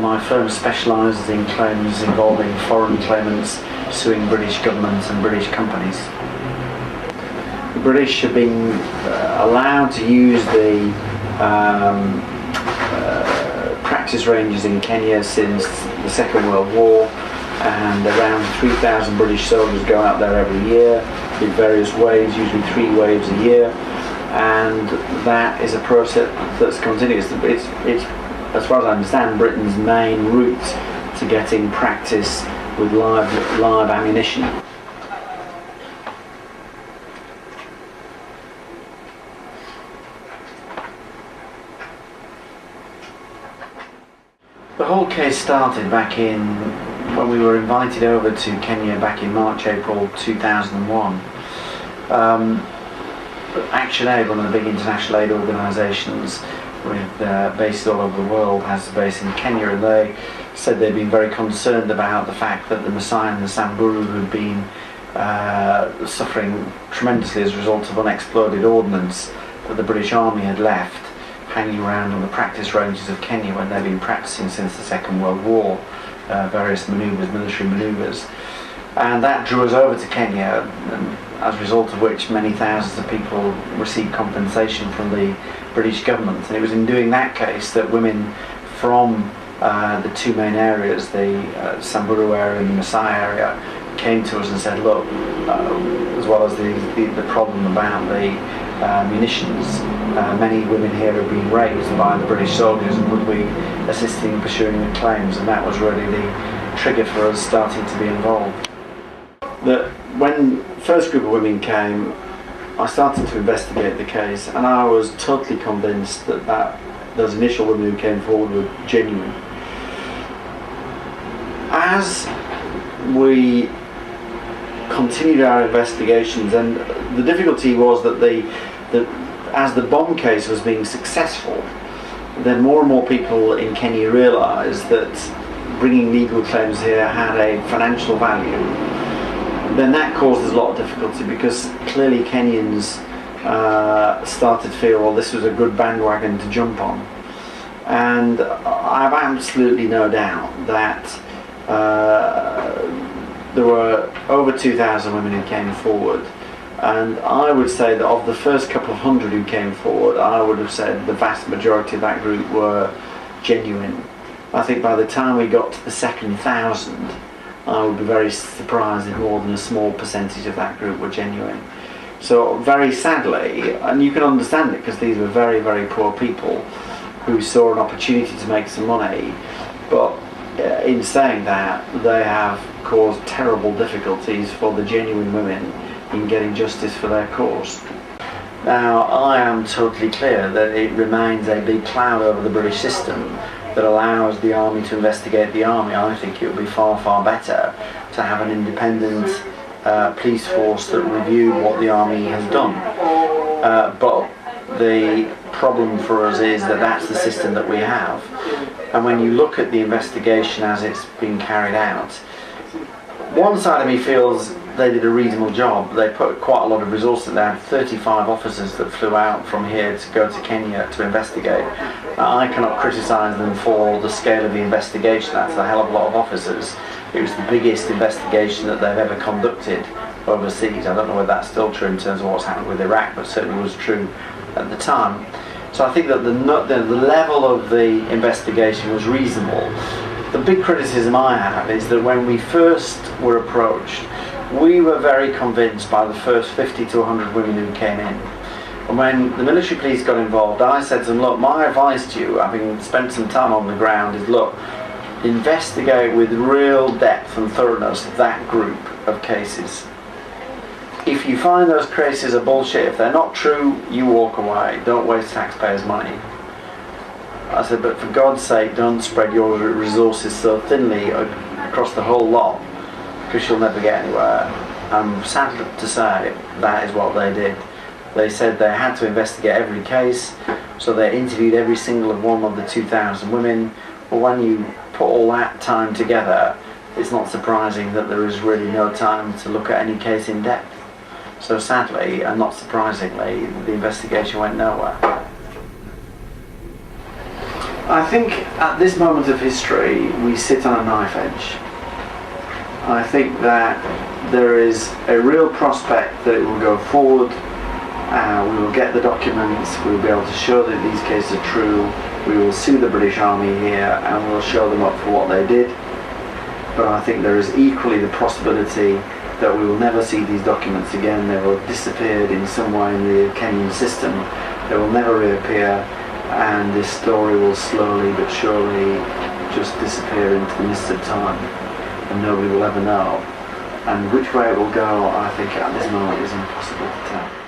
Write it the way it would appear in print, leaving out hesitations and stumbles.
my firm specialises in claims involving foreign claimants suing British governments and British companies. The British have been allowed to use the practice ranges in Kenya since the Second World War, and around 3,000 British soldiers go out there every year in various waves, usually 3 waves a year, and that is a process that's continuous. It's as far as I understand, Britain's main route to getting practice with live ammunition. The whole case started back in when we were invited over to Kenya back in March, April 2001. Action Aid, one of the big international aid organisations with bases all over the world, has a base in Kenya, and they said they'd been very concerned about the fact that the Maasai and the Samburu had been suffering tremendously as a result of unexploded ordnance that the British Army had left hanging around on the practice ranges of Kenya when they'd been practicing since the Second World War, various manoeuvres, military manoeuvres. And that drew us over to Kenya, and as a result of which many thousands of people received compensation from the British government. And it was in doing that case that women from the 2 main areas, the Samburu area and the Maasai area, came to us and said, look, as well as the problem about the munitions, many women here have been raped by the British soldiers, and would we assist in pursuing the claims? And that was really the trigger for us starting to be involved. When the first group of women came, I started to investigate the case, and I was totally convinced that those initial women who came forward were genuine. As we continued our investigations, and the difficulty was that as the bomb case was being successful, then more and more people in Kenya realised that bringing legal claims here had a financial value. Then that caused us a lot of difficulty, because clearly Kenyans started to feel, well, this was a good bandwagon to jump on. And I have absolutely no doubt that there were over 2,000 women who came forward, and I would say that of the first couple of hundred who came forward, I would have said the vast majority of that group were genuine. I think by the time we got to the second 1,000, I would be very surprised if more than a small percentage of that group were genuine. So very sadly, and you can understand it because these were very, very poor people who saw an opportunity to make some money, but in saying that, they have caused terrible difficulties for the genuine women in getting justice for their cause. Now, I am totally clear that it remains a big cloud over the British system that allows the army to investigate the army. I think it would be far, far better to have an independent police force that reviewed what the army has done. But the problem for us is that that's the system that we have. And when you look at the investigation as it's been carried out, one side of me feels they did a reasonable job. They put quite a lot of resources. They had 35 officers that flew out from here to go to Kenya to investigate. I cannot criticise them for the scale of the investigation. That's a hell of a lot of officers. It was the biggest investigation that they've ever conducted overseas. I don't know whether that's still true in terms of what's happened with Iraq, but certainly was true at the time. So I think that the level of the investigation was reasonable. The big criticism I have is that when we first were approached, we were very convinced by the first 50 to 100 women who came in. And when the military police got involved, I said to them, look, my advice to you, having spent some time on the ground, is look, investigate with real depth and thoroughness that group of cases. If you find those cases are bullshit, if they're not true, you walk away. Don't waste taxpayers' money. I said, but for God's sake, don't spread your resources so thinly across the whole lot, because you'll never get anywhere. I'm sad to say that is what they did. They said they had to investigate every case, so they interviewed every single one of the 2,000 women. But when you put all that time together, it's not surprising that there is really no time to look at any case in depth. So sadly, and not surprisingly, the investigation went nowhere. I think at this moment of history we sit on a knife edge. I think that there is a real prospect that it will go forward. We will get the documents, we will be able to show that these cases are true, we will sue the British Army here and we'll show them up for what they did. But I think there is equally the possibility that we will never see these documents again. They will have disappeared in some way in the Kenyan system. They will never reappear, and this story will slowly but surely just disappear into the mist of time, and nobody will ever know. And which way it will go, I think at this moment is impossible to tell.